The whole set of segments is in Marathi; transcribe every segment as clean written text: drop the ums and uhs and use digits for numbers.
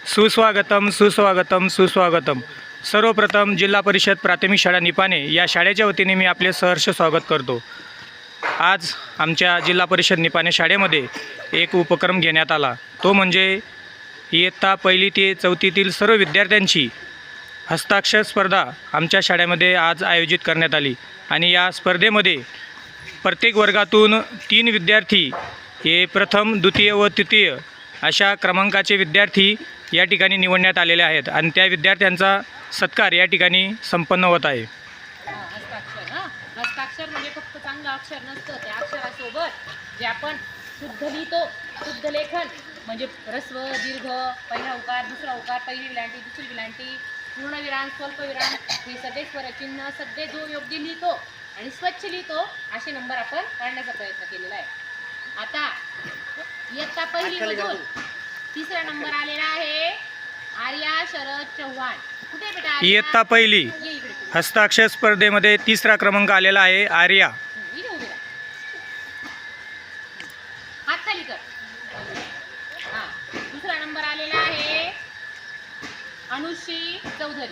सुस्वागतम सुस्वागतम सुस्वागतम. सर्वप्रथम जिल्हा परिषद प्राथमिक शाळा निपाणे या शाळेच्या वतीने मी आपले सहर्ष स्वागत करतो. आज आमच्या जिल्हा परिषद निपाणे शाळेमध्ये एक उपक्रम घेण्यात आला, तो म्हणजे इयत्ता 1ली ते 4थीतील सर्व विद्यार्थ्यांची हस्ताक्षर स्पर्धा आमच्या शाळेमध्ये आज आयोजित करण्यात आली. आणि या स्पर्धेमध्ये प्रत्येक वर्गातून 3 विद्यार्थी हे प्रथम, द्वितीय व तृतीय अशा क्रमांकाचे विद्यार्थी या ठिकाणी निवडण्यात आलेले आहेत आणि त्या विद्यार्थ्यांचा सत्कार या ठिकाणी संपन्न होत आहे. हस्ताक्षर म्हणजे फक्त चांगलं अक्षर नसतं, त्या अक्षरासोबत जे आपण शुद्ध लिहितो, शुद्ध लेखन म्हणजे ह्रस्व, दीर्घ, पहिला उकार, दुसरा उकार, पहिली विलांटी, दुसरी विलांटी, पूर्णविराम, स्वल्पविराम, हे सगळे स्वरचिन्ह सगळे जो योग्य लिहितो आणि स्वच्छ लिहितो असे नंबर आपण काढण्याचा प्रयत्न केलेला आहे. आता इयत्ता 1ली मधून 3रा नंबर आलेला आहे आर्या शरद चव्हाण. कुठे बेटा? इयत्ता 1ली हस्ताक्षर स्पर्धेमध्ये 3रा क्रमांक आलेला आहे आर्या. हात खाली कर. हां, 2रा नंबर आलेला आहे अनुश्री चौधरी.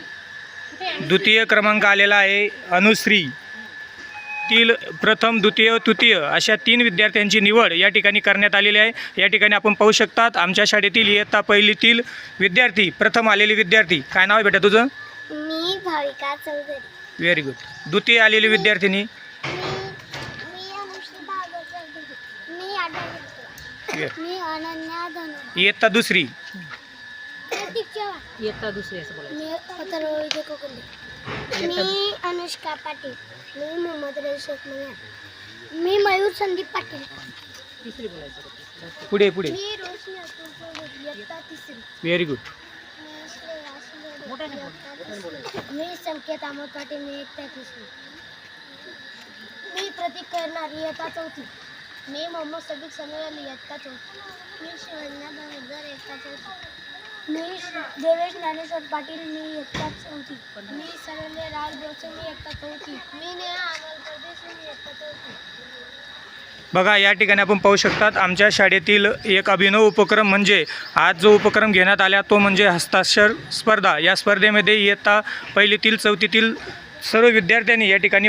कुठे आहे? द्वितीय क्रमांक आलेला आहे अनुश्री. प्रथम, द्वितीय व तृतीय अशा 3 विद्यार्थ्यांची निवड या ठिकाणी करण्यात आलेली आहे. या ठिकाणी आपण पाहू शकतात आमच्या शाळेतील इयत्ता 1लीतील विद्यार्थी, प्रथम आलेले विद्यार्थी. काय नाव आहे बेटा तुझं? मी भाविका चौधरी. Very good. द्वितीय आलेली विद्यार्थिनी? मी अनन्या धनु. इयत्ता 2री? इयत्ता 2री असं बोलायचं. मी अथर्व विजय कोकंदे. मी अनुष्का पाटील. मी मोहम्मद रशीद मयान. मी मयूर संदीप पाटील. 3री बोलायचं. पुढे. मी रोशनी अतुल चौधरी. इयत्ता 3री. Very good. मी श्रेया सुंदर. मोठ्याने मी संकेत अमोल पाटील. मी इयत्ता 3री. मी प्रतीक करणार. इयत्ता 4थी. मी मोहम्मद सबिक सनोयल. इयत्ता 4थी. मी शिवन्या धनुर्धर. इयत्ता 4थी. मी देवेश ज्ञानेश्वर पाटील. मी इयत्ता 4थी. मी संजय राज बोरसे. मी इयत्ता 4थी. मी नेहा अमोल परदेशी. मी इयत्ता 4थी. बघा, या ठिकाणी आपण पाहू शकतात आमच्या शाळेतील एक अभिनव उपक्रम म्हणजे आज जो उपक्रम घेण्यात आला तो म्हणजे हस्ताक्षर स्पर्धा. या स्पर्धेमध्ये इयत्ता 1लीतील 4थीतील सर्व विद्यार्थ्यांनी या ठिकाणी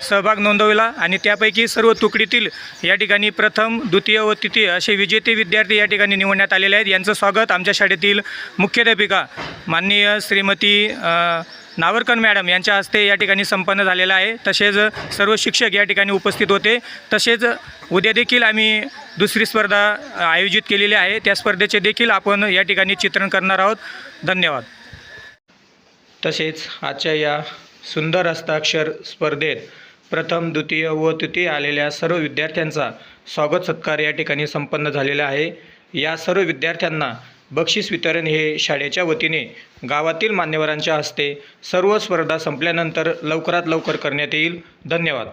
सहभाग नोंदवला आणि त्यापैकी सर्व तुकडीतील या ठिकाणी प्रथम, द्वितीय व तृतीय असे विजेते विद्यार्थी या ठिकाणी निवडण्यात आलेले आहेत. यांचं स्वागत आमच्या शाळेतील मुख्याध्यापिका माननीय श्रीमती नावरकर मॅडम यांच्या हस्ते या ठिकाणी संपन्न झालेलं आहे. तसेच सर्व शिक्षक या ठिकाणी उपस्थित होते. तसेच उद्या देखील आम्ही 2री स्पर्धा आयोजित केलेली आहे. त्या स्पर्धेचे देखील आपण या ठिकाणी चित्रण करणार आहोत. धन्यवाद. तसेच आजच्या या सुंदर हस्ताक्षर स्पर्धेत प्रथम, द्वितीय व तृतीय आलेल्या सर्व विद्यार्थ्यांचा स्वागत सत्कार या ठिकाणी संपन्न झालेला आहे. या सर्व विद्यार्थ्यांना बक्षीस वितरण हे शाळेच्या वतीने गावातील मान्यवरांच्या हस्ते सर्व स्पर्धा संपल्यानंतर लवकरात लवकर करण्यात येईल. धन्यवाद.